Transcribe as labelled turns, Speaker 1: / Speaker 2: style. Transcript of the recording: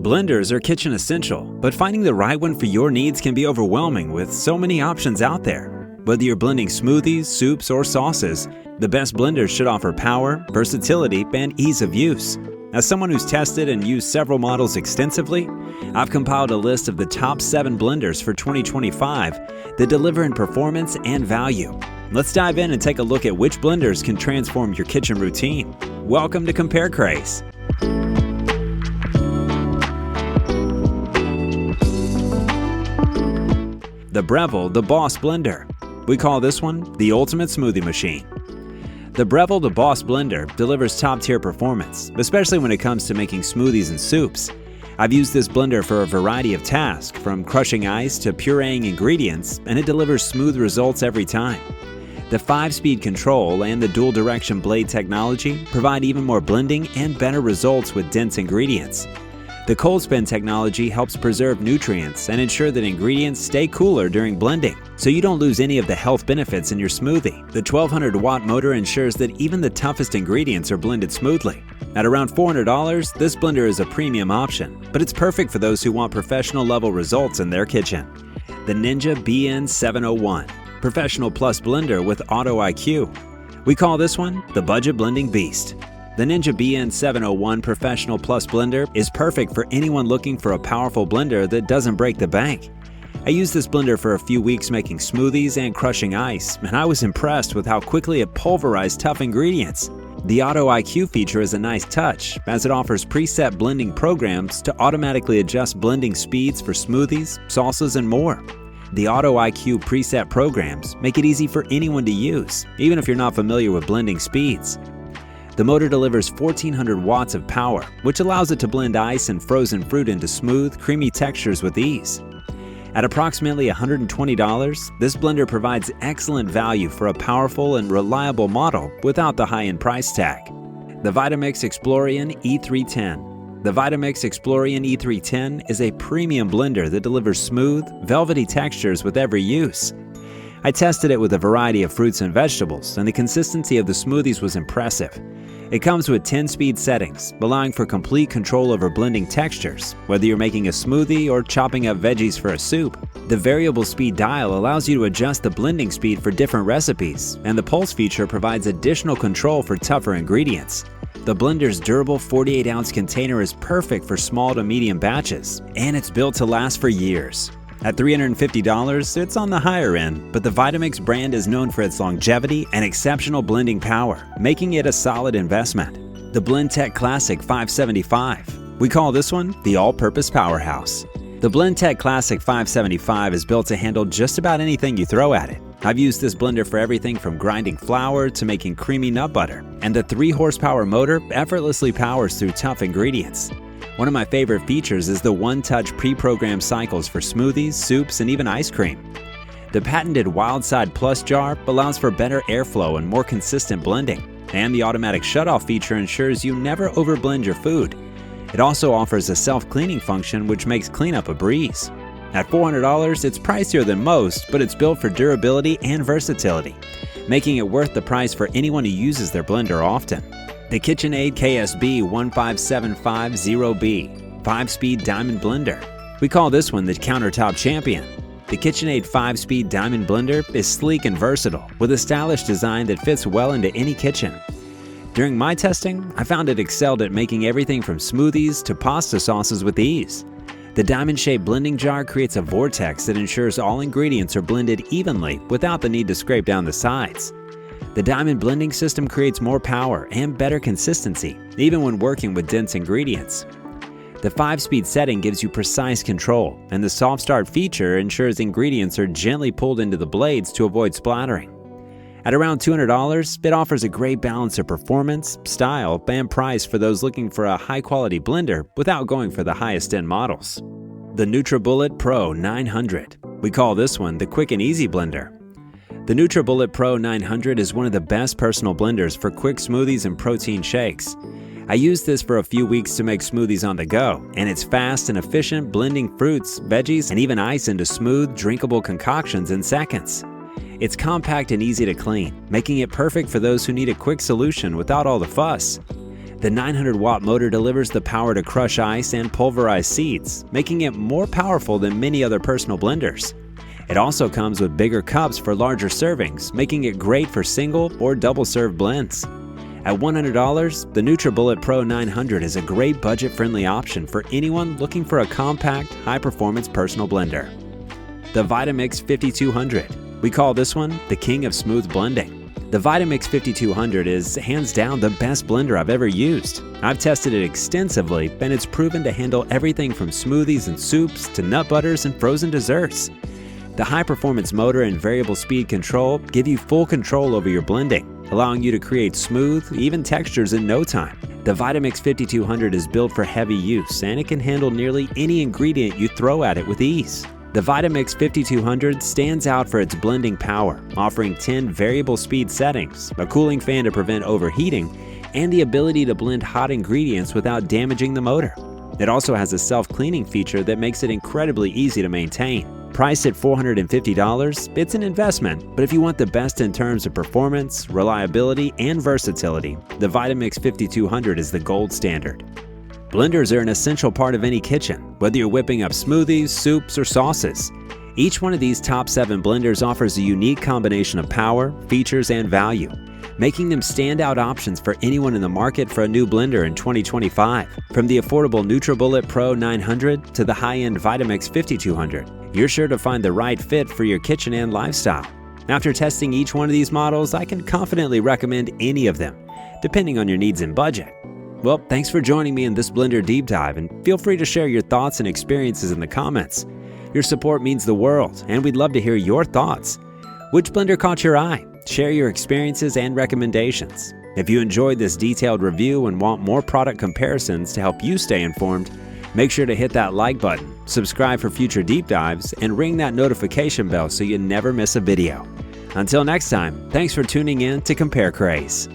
Speaker 1: Blenders are kitchen essential, but finding the right one for your needs can be overwhelming with so many options out there. Whether you're blending smoothies, soups, or sauces, the best blenders should offer power, versatility, and ease of use. As someone who's tested and used several models extensively, I've compiled a list of the top 7 blenders for 2025 that deliver in performance and value. Let's dive in and take a look at which blenders can transform your kitchen routine. Welcome to Compare Craze. The Breville The Boss Blender. We call this one the ultimate smoothie machine. The Breville The Boss Blender delivers top-tier performance, especially when it comes to making smoothies and soups. I've used this blender for a variety of tasks, from crushing ice to pureeing ingredients, and it delivers smooth results every time. The 5-speed control and the dual-direction blade technology provide even more blending and better results with dense ingredients. The cold spin technology helps preserve nutrients and ensure that ingredients stay cooler during blending, so you don't lose any of the health benefits in your smoothie. The 1200-watt motor ensures that even the toughest ingredients are blended smoothly. At around $400, this blender is a premium option, but it's perfect for those who want professional-level results in their kitchen. The Ninja BN701, Professional Plus Blender with Auto IQ. We call this one the Budget Blending Beast. The Ninja BN701 Professional Plus Blender is perfect for anyone looking for a powerful blender that doesn't break the bank. I used this blender for a few weeks making smoothies and crushing ice, and I was impressed with how quickly it pulverized tough ingredients. The Auto IQ feature is a nice touch, as it offers preset blending programs to automatically adjust blending speeds for smoothies, salsas, and more. The Auto IQ preset programs make it easy for anyone to use, even if you're not familiar with blending speeds. The motor delivers 1400 watts of power, which allows it to blend ice and frozen fruit into smooth, creamy textures with ease. At approximately $120, this blender provides excellent value for a powerful and reliable model without the high-end price tag. The Vitamix Explorian E310. The Vitamix Explorian E310 is a premium blender that delivers smooth, velvety textures with every use. I tested it with a variety of fruits and vegetables, and the consistency of the smoothies was impressive. It comes with 10-speed settings, allowing for complete control over blending textures, whether you're making a smoothie or chopping up veggies for a soup. The variable speed dial allows you to adjust the blending speed for different recipes, and the pulse feature provides additional control for tougher ingredients. The blender's durable 48-ounce container is perfect for small to medium batches, and it's built to last for years. At $350, it's on the higher end, but the Vitamix brand is known for its longevity and exceptional blending power, making it a solid investment. The Blendtec Classic 575. We call this one the all-purpose powerhouse. The Blendtec Classic 575 is built to handle just about anything you throw at it. I've used this blender for everything from grinding flour to making creamy nut butter, and the 3-horsepower motor effortlessly powers through tough ingredients. One of my favorite features is the one-touch pre-programmed cycles for smoothies, soups, and even ice cream. The patented Wild Side Plus jar allows for better airflow and more consistent blending, and the automatic shutoff feature ensures you never overblend your food. It also offers a self-cleaning function which makes cleanup a breeze. At $400, it's pricier than most, but it's built for durability and versatility, making it worth the price for anyone who uses their blender often. The KitchenAid KSB 15750B 5-speed diamond blender. We call this one the countertop champion. The KitchenAid 5-speed diamond blender is sleek and versatile, with a stylish design that fits well into any kitchen. During my testing, I found it excelled at making everything from smoothies to pasta sauces with ease. The diamond-shaped blending jar creates a vortex that ensures all ingredients are blended evenly without the need to scrape down the sides. The diamond blending system creates more power and better consistency, even when working with dense ingredients. The 5-speed setting gives you precise control, and the soft start feature ensures ingredients are gently pulled into the blades to avoid splattering. At around $200, it offers a great balance of performance, style, and price for those looking for a high-quality blender without going for the highest-end models. The NutriBullet Pro 900. We call this one the quick and easy blender. The NutriBullet Pro 900 is one of the best personal blenders for quick smoothies and protein shakes. I used this for a few weeks to make smoothies on the go, and it's fast and efficient, blending fruits, veggies, and even ice into smooth, drinkable concoctions in seconds. It's compact and easy to clean, making it perfect for those who need a quick solution without all the fuss. The 900-watt motor delivers the power to crush ice and pulverize seeds, making it more powerful than many other personal blenders. It also comes with bigger cups for larger servings, making it great for single or double-serve blends. At $100, the NutriBullet Pro 900 is a great budget-friendly option for anyone looking for a compact, high-performance personal blender. The Vitamix 5200. We call this one the king of smooth blending. The Vitamix 5200 is hands down the best blender I've ever used. I've tested it extensively, and it's proven to handle everything from smoothies and soups to nut butters and frozen desserts. The high-performance motor and variable speed control give you full control over your blending, allowing you to create smooth, even textures in no time. The Vitamix 5200 is built for heavy use, and it can handle nearly any ingredient you throw at it with ease. The Vitamix 5200 stands out for its blending power, offering 10 variable speed settings, a cooling fan to prevent overheating, and the ability to blend hot ingredients without damaging the motor. It also has a self-cleaning feature that makes it incredibly easy to maintain. Priced at $450, it's an investment, but if you want the best in terms of performance, reliability, and versatility, the Vitamix 5200 is the gold standard. Blenders are an essential part of any kitchen, whether you're whipping up smoothies, soups, or sauces. Each one of these top 7 blenders offers a unique combination of power, features, and value, making them standout options for anyone in the market for a new blender in 2025. From the affordable NutriBullet Pro 900 to the high-end Vitamix 5200, you're sure to find the right fit for your kitchen and lifestyle. After testing each one of these models, I can confidently recommend any of them, depending on your needs and budget. Well, thanks for joining me in this blender deep dive, and feel free to share your thoughts and experiences in the comments. Your support means the world, and we'd love to hear your thoughts. Which blender caught your eye? Share your experiences and recommendations. If you enjoyed this detailed review and want more product comparisons to help you stay informed, make sure to hit that like button, subscribe for future deep dives, and ring that notification bell so you never miss a video. Until next time, thanks for tuning in to Compare Craze.